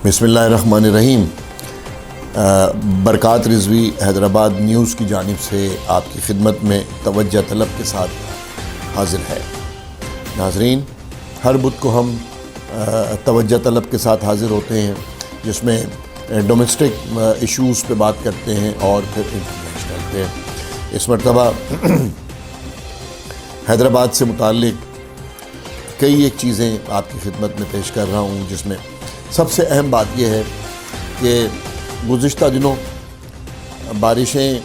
بسم اللہ الرحمن الرحیم۔ برکات رضوی حیدرآباد نیوز کی جانب سے آپ کی خدمت میں توجہ طلب کے ساتھ حاضر ہے۔ ناظرین، ہر بدھ کو ہم توجہ طلب کے ساتھ حاضر ہوتے ہیں، جس میں ڈومیسٹک ایشوز پہ بات کرتے ہیں اور پھر انٹرنیشنل پہ۔ اس مرتبہ حیدرآباد سے متعلق کئی ایک چیزیں آپ کی خدمت میں پیش کر رہا ہوں، جس میں سب سے اہم بات یہ ہے کہ گزشتہ دنوں بارشیں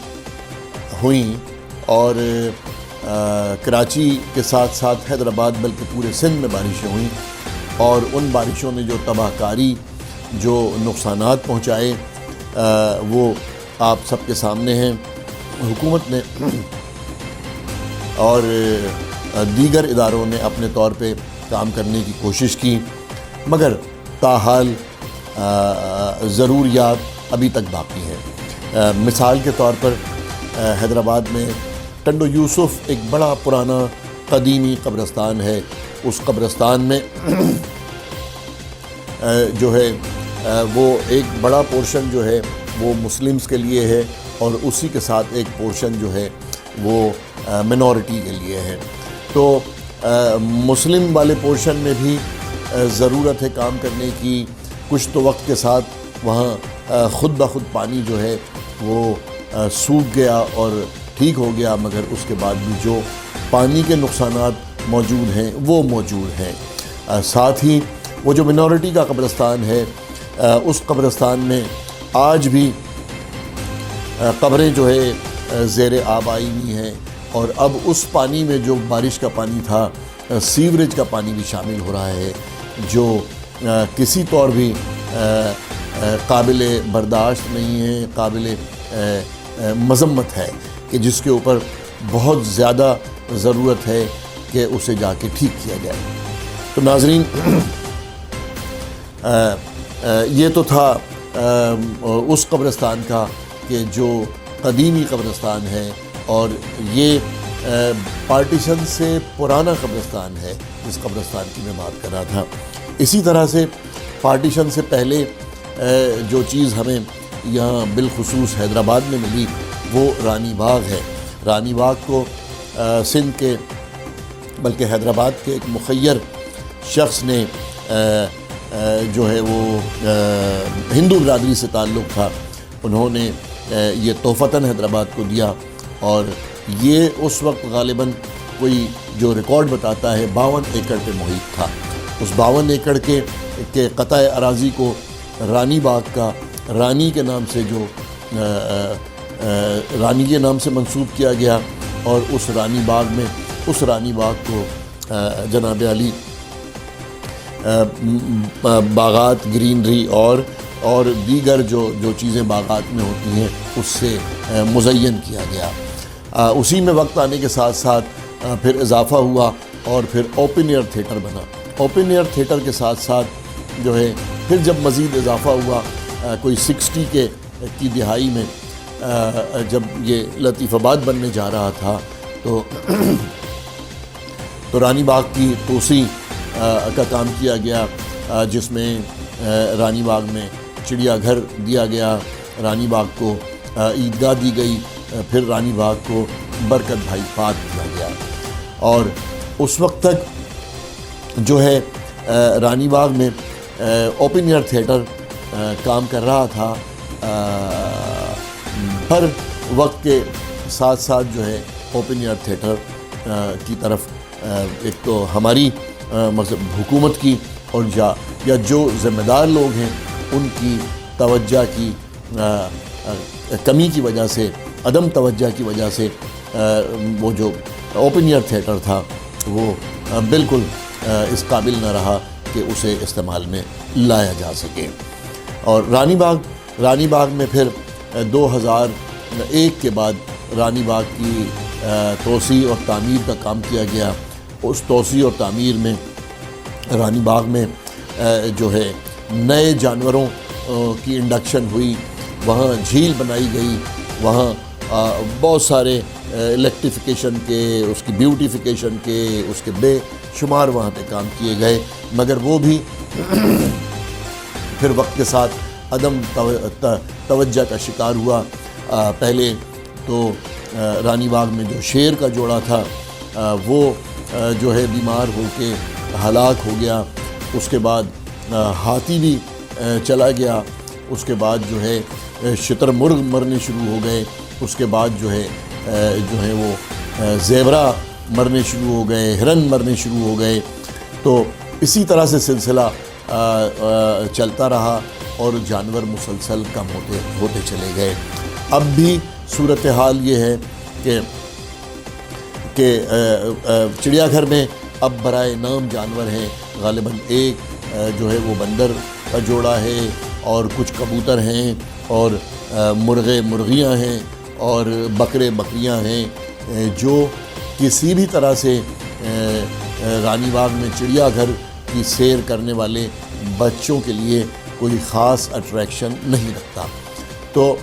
ہوئیں اور کراچی کے ساتھ ساتھ حیدرآباد بلکہ پورے سندھ میں بارشیں ہوئیں، اور ان بارشوں نے جو تباہ کاری، جو نقصانات پہنچائے وہ آپ سب کے سامنے ہیں۔ حکومت نے اور دیگر اداروں نے اپنے طور پہ کام کرنے کی کوشش کی، مگر تاحال ضروریات ابھی تک باقی ہیں۔ مثال کے طور پر حیدرآباد میں ٹنڈو یوسف ایک بڑا پرانا قدیمی قبرستان ہے۔ اس قبرستان میں جو ہے وہ ایک بڑا پورشن جو ہے وہ مسلمز کے لیے ہے، اور اسی کے ساتھ ایک پورشن جو ہے وہ منورٹی کے لیے ہے۔ تو مسلم والے پورشن میں بھی ضرورت ہے کام کرنے کی۔ کچھ تو وقت کے ساتھ وہاں خود بخود پانی جو ہے وہ سوکھ گیا اور ٹھیک ہو گیا، مگر اس کے بعد بھی جو پانی کے نقصانات موجود ہیں وہ موجود ہیں۔ ساتھ ہی وہ جو منورٹی کا قبرستان ہے، اس قبرستان میں آج بھی قبریں جو ہے زیر آب آئی ہوئی ہیں، اور اب اس پانی میں جو بارش کا پانی تھا، سیوریج کا پانی بھی شامل ہو رہا ہے، جو کسی طور بھی قابل برداشت نہیں ہے، قابل مذمت ہے، کہ جس کے اوپر بہت زیادہ ضرورت ہے کہ اسے جا کے ٹھیک کیا جائے۔ تو ناظرین، یہ تو تھا اس قبرستان کا کہ جو قدیمی قبرستان ہے، اور یہ پارٹیشن سے پرانا قبرستان ہے جس قبرستان کی میں بات کر رہا تھا۔ اسی طرح سے پارٹیشن سے پہلے جو چیز ہمیں یہاں بالخصوص حیدرآباد میں ملی وہ رانی باغ ہے۔ رانی باغ کو سندھ کے بلکہ حیدرآباد کے ایک مخیر شخص نے جو ہے وہ ہندو برادری سے تعلق تھا، انہوں نے یہ تحفتاً حیدرآباد کو دیا، اور یہ اس وقت غالباً کوئی جو ریکارڈ بتاتا ہے 52 ایکڑ پہ محیط تھا۔ اس 52 ایکڑ کے قطع اراضی کو رانی باغ کا رانی کے نام سے رانی کے نام سے منسوب کیا گیا، اور اس رانی باغ کو جناب علی باغات، گرینری اور دیگر جو چیزیں باغات میں ہوتی ہیں اس سے مزین کیا گیا۔ اسی میں وقت آنے کے ساتھ ساتھ پھر اضافہ ہوا، اور پھر اوپن ایئر تھیٹر بنا۔ اوپن ایئر تھیٹر کے ساتھ ساتھ جو ہے پھر جب مزید اضافہ ہوا کوئی 60 کی دہائی میں، جب یہ لطیف آباد بننے جا رہا تھا، تو رانی باغ کی توسیع کا کام کیا گیا، جس میں رانی باغ میں چڑیا گھر دیا گیا، رانی باغ کو عیدگاہ دی گئی، پھر رانی باغ کو برکت بھائی پارک دیا گیا۔ اور اس وقت تک جو ہے رانی باغ میں اوپن ایئر تھیٹر کام کر رہا تھا، ہر وقت کے ساتھ ساتھ جو ہے اوپن ایئر تھیٹر کی طرف ایک تو ہماری حکومت کی اور یا جو ذمہ دار لوگ ہیں ان کی توجہ کی کمی کی وجہ سے، عدم توجہ کی وجہ سے، وہ جو اوپن ایئر تھیٹر تھا وہ بالکل اس قابل نہ رہا کہ اسے استعمال میں لایا جا سکے۔ اور رانی باغ میں پھر 2001 کے بعد رانی باغ کی توسیع اور تعمیر کا کام کیا گیا۔ اس توسیع اور تعمیر میں رانی باغ میں جو ہے نئے جانوروں کی انڈکشن ہوئی، وہاں جھیل بنائی گئی، وہاں بہت سارے الیکٹریفیکیشن کے، اس کی بیوٹیفیکیشن کے، اس کے بے شمار وہاں پہ کام کیے گئے، مگر وہ بھی پھر وقت کے ساتھ عدم توجہ کا شکار ہوا. پہلے تو رانی باغ میں جو شیر کا جوڑا تھا وہ جو ہے بیمار ہو کے ہلاک ہو گیا. اس کے بعد ہاتھی بھی چلا گیا. اس کے بعد جو ہے شتر مرغ مرنے شروع ہو گئے. اس کے بعد جو ہے وہ زیورا مرنے شروع ہو گئے, ہرن مرنے شروع ہو گئے. تو اسی طرح سے سلسلہ چلتا رہا اور جانور مسلسل کم ہوتے چلے گئے. اب بھی صورتحال یہ ہے کہ چڑیا گھر میں اب برائے نام جانور ہیں. غالباً ایک جو ہے وہ بندر کا جوڑا ہے, اور کچھ کبوتر ہیں, اور مرغیاں ہیں, اور بکریاں ہیں, جو کسی بھی طرح سے رانی باغ میں چڑیا گھر کی سیر کرنے والے بچوں کے لیے کوئی خاص اٹریکشن نہیں رکھتا. تو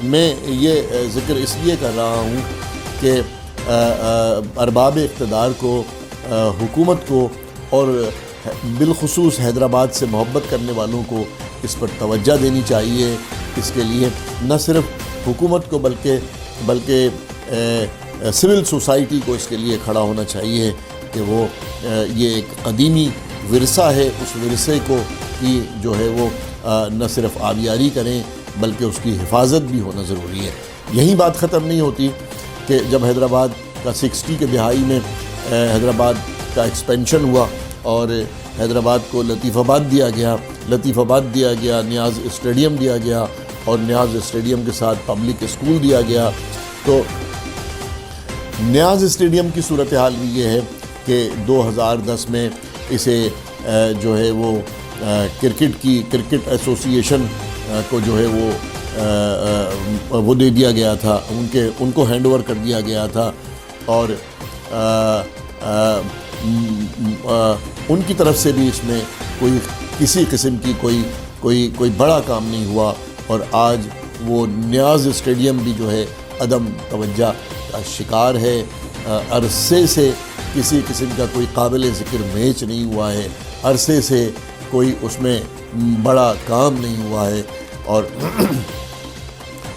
میں یہ ذکر اس لیے کر رہا ہوں کہ ارباب اقتدار کو, حکومت کو, اور بالخصوص حیدرآباد سے محبت کرنے والوں کو اس پر توجہ دینی چاہیے. اس کے لیے نہ صرف حکومت کو بلکہ سول سوسائٹی کو اس کے لیے کھڑا ہونا چاہیے کہ وہ یہ ایک قدیمی ورثہ ہے, اس ورثے کو کی جو ہے وہ نہ صرف آبیاری کریں بلکہ اس کی حفاظت بھی ہونا ضروری ہے. یہی بات ختم نہیں ہوتی کہ جب حیدرآباد کا 60 کے دہائی میں حیدرآباد کا ایکسپینشن ہوا اور حیدرآباد کو لطیف آباد دیا گیا, نیاز اسٹیڈیم دیا گیا, اور نیاز اسٹیڈیم کے ساتھ پبلک اسکول دیا گیا. تو نیاز اسٹیڈیم کی صورتحال بھی یہ ہے کہ 2010 میں اسے جو ہے وہ کرکٹ ایسوسی ایشن کو جو ہے وہ دے دیا گیا تھا, ان کو ہینڈ اوور کر دیا گیا تھا, اور ان کی طرف سے بھی اس میں کسی قسم کی کوئی بڑا کام نہیں ہوا. اور آج وہ نیاز اسٹیڈیم بھی جو ہے عدم توجہ کا شکار ہے. عرصے سے کسی قسم کا کوئی قابل ذکر میچ نہیں ہوا ہے, عرصے سے کوئی اس میں بڑا کام نہیں ہوا ہے,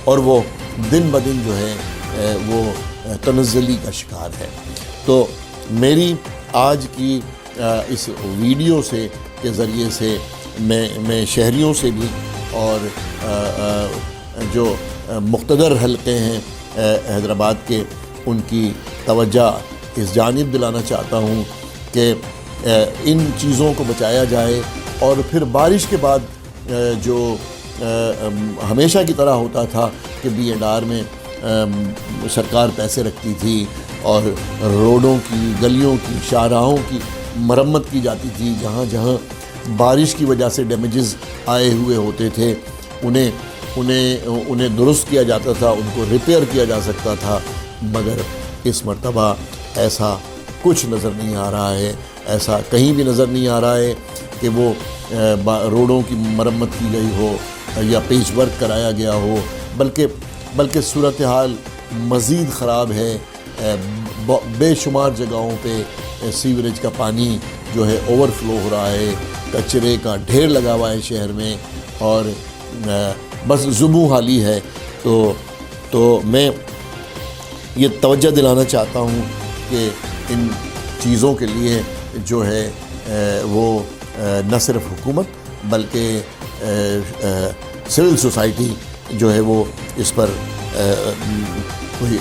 اور وہ دن بدن جو ہے وہ تنزلی کا شکار ہے. تو میری آج کی اس ویڈیو کے ذریعے سے میں شہریوں سے بھی اور جو مقتدر حلقے ہیں حیدرآباد کے, ان کی توجہ اس جانب دلانا چاہتا ہوں کہ ان چیزوں کو بچایا جائے. اور پھر بارش کے بعد جو ہمیشہ کی طرح ہوتا تھا کہ B&R میں سرکار پیسے رکھتی تھی اور روڈوں کی, گلیوں کی, شاہراہوں کی مرمت کی جاتی تھی. جہاں جہاں بارش کی وجہ سے ڈیمیجز آئے ہوئے ہوتے تھے انہیں درست کیا جاتا تھا, ان کو ریپیئر کیا جا سکتا تھا. مگر اس مرتبہ ایسا کچھ نظر نہیں آ رہا ہے, ایسا کہیں بھی نظر نہیں آ رہا ہے کہ وہ روڈوں کی مرمت کی گئی ہو یا پیچ ورک کرایا گیا ہو, بلکہ صورتحال مزید خراب ہے. بے شمار جگہوں پہ سیوریج کا پانی جو ہے اوور فلو ہو رہا ہے, کچرے کا ڈھیر لگا ہوا ہے شہر میں, اور بس زبوں حالی ہے. تو میں یہ توجہ دلانا چاہتا ہوں کہ ان چیزوں کے لیے جو ہے وہ نہ صرف حکومت بلکہ سول سوسائٹی جو ہے وہ اس پر کوئی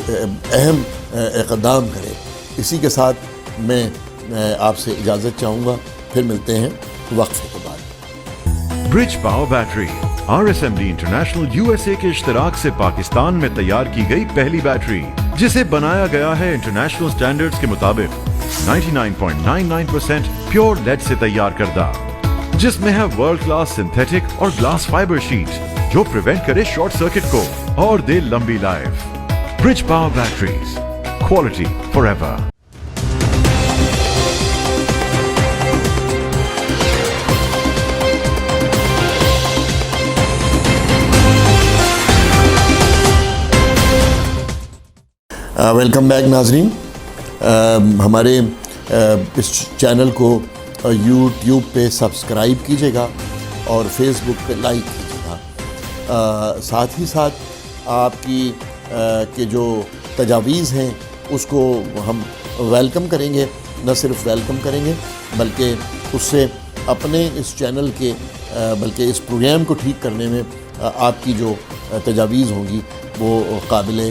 اہم اقدام کرے. اسی کے ساتھ میں آپ سے اجازت چاہوں گا, پھر ملتے ہیں وقفے کے بعد. برج power battery RSMD international USA کے اشتراک سے پاکستان میں تیار کی گئی پہلی بیٹری, جسے بنایا گیا ہے انٹرنیشنل سٹینڈرڈز کے مطابق 99.99% پیور لیڈ سے تیار کردہ, جس میں ہے ورلڈ کلاس سنتھیٹک اور گلاس فائبر شیٹ جو پریونٹ کرے شارٹ سرکٹ کو اور دے لمبی life. Bridge power batteries, quality for ever. Welcome back ناظرین. ہمارے اس چینل کو یوٹیوب پہ سبسکرائب کیجیے گا اور فیس بک پہ لائک کیجیے گا. ساتھ ہی ساتھ آپ کی کہ جو تجاویز ہیں اس کو ہم ویلکم کریں گے. نہ صرف ویلکم کریں گے بلکہ اس سے اپنے اس چینل کے بلکہ اس پروگرام کو ٹھیک کرنے میں آپ کی جو تجاویز ہوں گی وہ قابل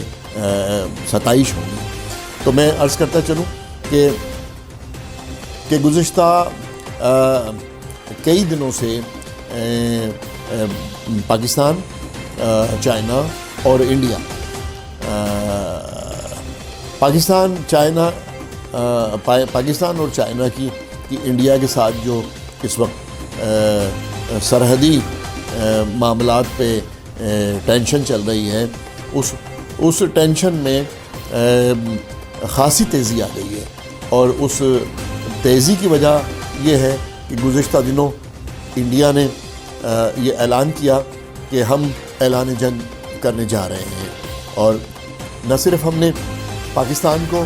ستائش ہوں گی. تو میں عرض کرتا چلوں کہ گزشتہ کئی دنوں سے پاکستان، چائنا اور انڈیا، پاکستان اور چائنا کی انڈیا کے ساتھ جو اس وقت سرحدی معاملات پہ ٹینشن چل رہی ہے، اس ٹینشن میں خاصی تیزی آ گئی ہے. اور اس تیزی کی وجہ یہ ہے کہ گزشتہ دنوں انڈیا نے یہ اعلان کیا کہ ہم اعلان جنگ کرنے جا رہے ہیں. اور نہ صرف ہم نے پاکستان کو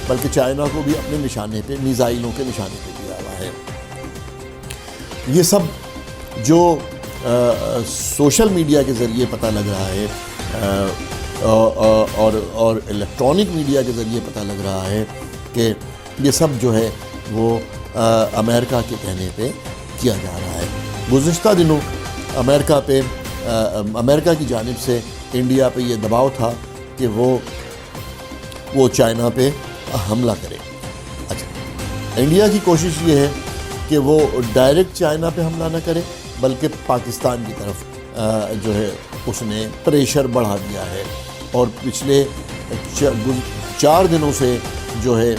بلکہ چائنا کو بھی اپنے نشانے پہ، میزائلوں کے نشانے پہ لیا ہوا ہے. یہ سب جو سوشل میڈیا کے ذریعے پتہ لگ رہا ہے اور الیکٹرانک میڈیا کے ذریعے پتہ لگ رہا ہے کہ یہ سب جو ہے وہ امریکہ کے کہنے پہ کیا جا رہا ہے. گزشتہ دنوں امریکہ کی جانب سے انڈیا پہ یہ دباؤ تھا کہ وہ چائنا پہ حملہ کرے. اچھا، انڈیا کی کوشش یہ ہے کہ وہ ڈائریکٹ چائنا پہ حملہ نہ کرے بلکہ پاکستان کی طرف جو ہے اس نے پریشر بڑھا دیا ہے. اور پچھلے 4 دنوں سے جو ہے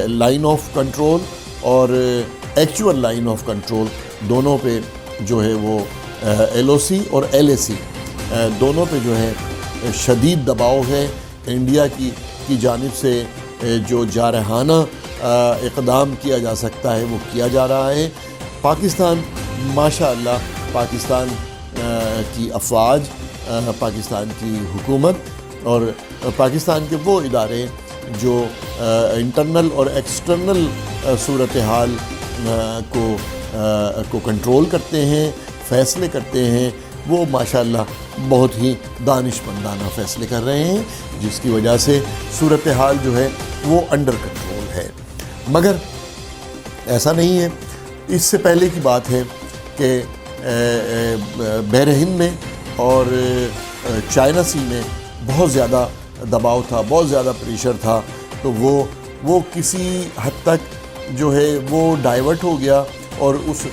لائن آف کنٹرول اور ایکچول لائن آف کنٹرول دونوں پہ جو ہے وہ LOC اور LAC دونوں پہ جو ہے شدید دباؤ ہے. انڈیا کی جانب سے جو جارحانہ اقدام کیا جا سکتا ہے وہ کیا جا رہا ہے. پاکستان ماشاءاللہ، پاکستان کی افواج، پاکستان کی حکومت اور پاکستان کے وہ ادارے جو انٹرنل اور ایکسٹرنل صورتحال کو کنٹرول کرتے ہیں، فیصلے کرتے ہیں، وہ ماشاءاللہ بہت ہی دانشمندانہ فیصلے کر رہے ہیں، جس کی وجہ سے صورتحال جو ہے وہ انڈر کنٹرول ہے. مگر ایسا نہیں ہے. اس سے پہلے کی بات ہے کہ بحر ہند میں اور چائنا سی میں بہت زیادہ دباؤ تھا، بہت زیادہ پریشر تھا. تو وہ کسی حد تک جو ہے وہ ڈائیورٹ ہو گیا، اور اس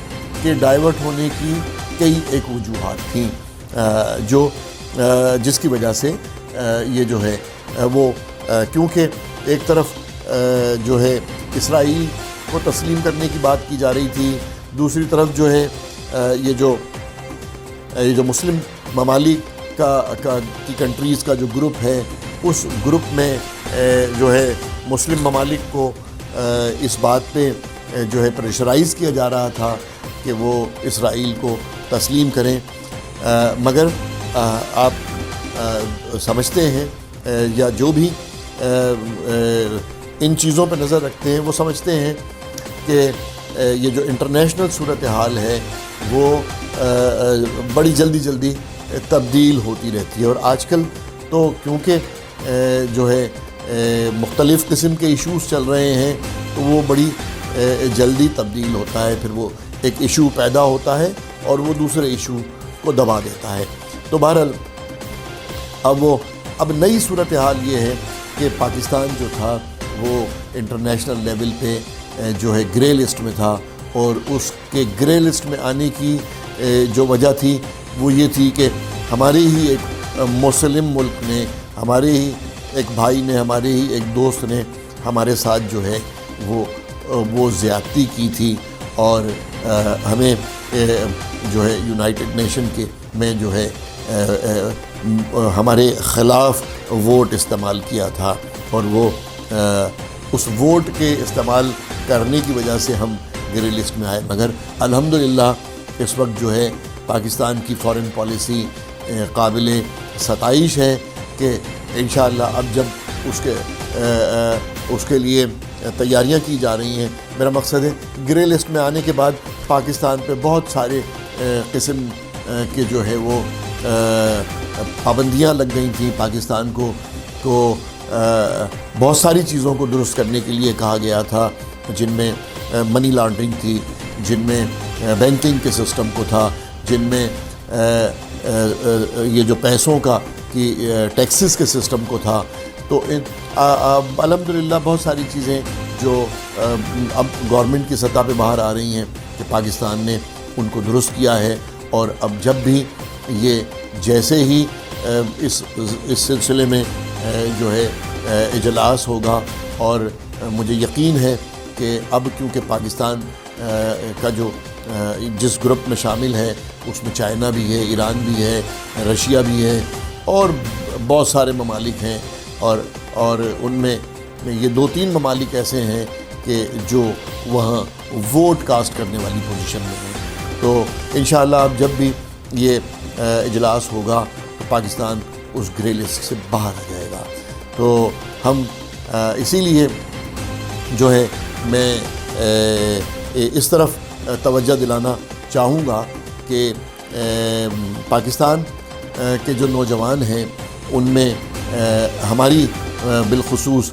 کے ڈائیورٹ ہونے کی کئی ایک وجوہات تھیں جس کی وجہ سے یہ جو ہے وہ کیونکہ ایک طرف جو ہے اسرائیل کو تسلیم کرنے کی بات کی جا رہی تھی، دوسری طرف جو ہے یہ جو مسلم ممالک کی کنٹریز کا جو گروپ ہے، اس گروپ میں جو ہے مسلم ممالک کو اس بات پہ جو ہے پریشرائز کیا جا رہا تھا کہ وہ اسرائیل کو تسلیم کریں. مگر آپ سمجھتے ہیں یا جو بھی ان چیزوں پہ نظر رکھتے ہیں وہ سمجھتے ہیں کہ یہ جو انٹرنیشنل صورتحال ہے وہ بڑی جلدی تبدیل ہوتی رہتی ہے. اور آج کل تو کیونکہ جو ہے مختلف قسم کے ایشوز چل رہے ہیں تو وہ بڑی جلدی تبدیل ہوتا ہے. پھر وہ ایک ایشو پیدا ہوتا ہے اور وہ دوسرے ایشو کو دبا دیتا ہے. تو بہرحال اب نئی صورتحال یہ ہے کہ پاکستان جو تھا وہ انٹرنیشنل لیول پہ جو ہے گرے لسٹ میں تھا، اور اس کے گرے لسٹ میں آنے کی جو وجہ تھی وہ یہ تھی کہ ہمارے ہی ایک مسلم ملک نے، ہمارے ہی ایک بھائی نے، ہمارے ہی ایک دوست نے ہمارے ساتھ جو ہے وہ زیادتی کی تھی، اور ہمیں جو ہے یونائٹڈ نیشن کے میں جو ہے ہمارے خلاف ووٹ استعمال کیا تھا، اور وہ اس ووٹ کے استعمال کرنے کی وجہ سے ہم گرے لسٹ میں آئے. مگر الحمدللہ اس وقت جو ہے پاکستان کی فارن پالیسی قابل ستائش ہے کہ انشاءاللہ اب جب اس کے لیے تیاریاں کی جا رہی ہیں. میرا مقصد ہے گرے لسٹ میں آنے کے بعد پاکستان پہ بہت سارے قسم کے جو ہے وہ پابندیاں لگ گئی تھیں. پاکستان کو بہت ساری چیزوں کو درست کرنے کے لیے کہا گیا تھا, جن میں منی لانڈرنگ تھی, جن میں بینکنگ کے سسٹم کو تھا, جن میں یہ جو پیسوں کا کہ ٹیکسز کے سسٹم کو تھا. تو الحمدللہ بہت ساری چیزیں جو اب گورنمنٹ کی سطح پہ باہر آ رہی ہیں کہ پاکستان نے ان کو درست کیا ہے. اور اب جب بھی یہ جیسے ہی اس سلسلے میں جو ہے اجلاس ہوگا, اور مجھے یقین ہے کہ اب کیونکہ پاکستان کا جو جس گروپ میں شامل ہے اس میں چائنا بھی ہے, ایران بھی ہے, رشیا بھی ہے, اور بہت سارے ممالک ہیں, اور ان میں یہ 2-3 ممالک ایسے ہیں کہ جو وہاں ووٹ کاسٹ کرنے والی پوزیشن میں ہیں. تو انشاءاللہ اب جب بھی یہ اجلاس ہوگا تو پاکستان اس گرے لسٹ سے باہر آ جائے گا. تو ہم اسی لیے جو ہے میں اس طرف توجہ دلانا چاہوں گا کہ پاکستان کے جو نوجوان ہیں ان میں ہماری بالخصوص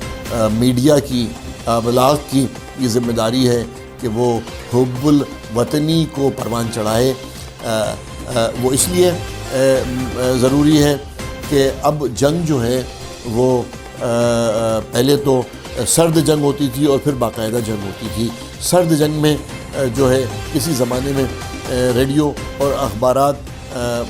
میڈیا کی ابلاغ کی یہ ذمہ داری ہے کہ وہ حب الوطنی کو پروان چڑھائے. وہ اس لیے ضروری ہے کہ اب جنگ جو ہے وہ پہلے تو سرد جنگ ہوتی تھی اور پھر باقاعدہ جنگ ہوتی تھی. سرد جنگ میں جو ہے کسی زمانے میں ریڈیو اور اخبارات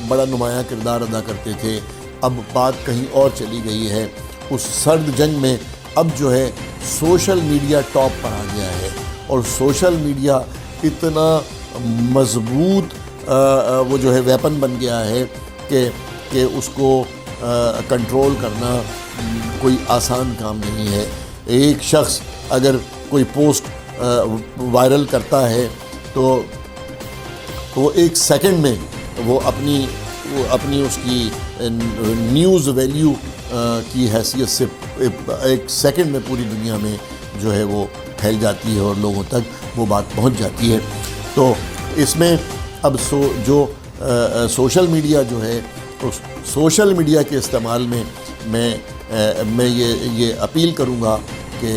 بڑا نمایاں کردار ادا کرتے تھے. اب بات کہیں اور چلی گئی ہے. اس سرد جنگ میں اب جو ہے سوشل میڈیا ٹاپ پر آ گیا ہے, اور سوشل میڈیا اتنا مضبوط وہ جو ہے ویپن بن گیا ہے کہ اس کو کنٹرول کرنا کوئی آسان کام نہیں ہے. ایک شخص اگر کوئی پوسٹ وائرل کرتا ہے تو وہ 1 سیکنڈ میں وہ اپنی اس کی نیوز ویلیو کی حیثیت سے 1 سیکنڈ میں پوری دنیا میں جو ہے وہ پھیل جاتی ہے اور لوگوں تک وہ بات پہنچ جاتی ہے. تو اس میں اب جو سوشل میڈیا جو ہے اس سوشل میڈیا کے استعمال میں میں یہ اپیل کروں گا کہ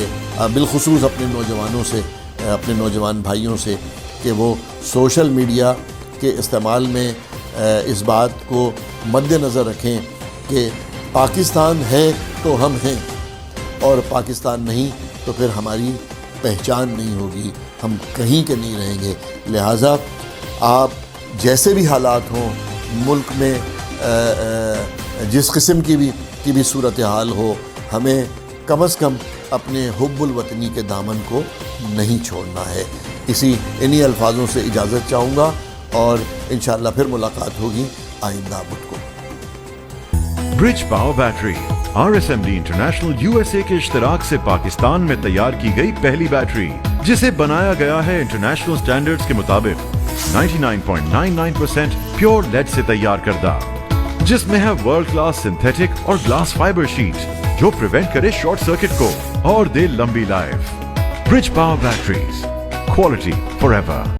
بالخصوص اپنے نوجوانوں سے, اپنے نوجوان بھائیوں سے, کہ وہ سوشل میڈیا کے استعمال میں اس بات کو مد نظر رکھیں کہ پاکستان ہے تو ہم ہیں, اور پاکستان نہیں تو پھر ہماری پہچان نہیں ہوگی, ہم کہیں کے نہیں رہیں گے. لہٰذا آپ جیسے بھی حالات ہوں, ملک میں جس قسم کی بھی صورتحال ہو, ہمیں کم از کم اپنے حب الوطنی کے دامن کو نہیں چھوڑنا ہے. انہی الفاظوں سے اجازت چاہوں گا, اور انشاءاللہ پھر ملاقات ہوگی آئندہ بدھ کو. برج power battery RSMD international USA کے اشتراک سے پاکستان میں تیار کی گئی پہلی بیٹری, جسے بنایا گیا ہے انٹرنیشنل سٹینڈرڈز کے مطابق 99.99% پیور لیڈ سے تیار کردہ, جس میں ہے ورلڈ کلاس سنتھیٹک اور گلاس فائبر شیٹ جو پریونٹ کرے شارٹ سرکٹ کو اور دے لمبی life. Bridge power batteries, quality for ever.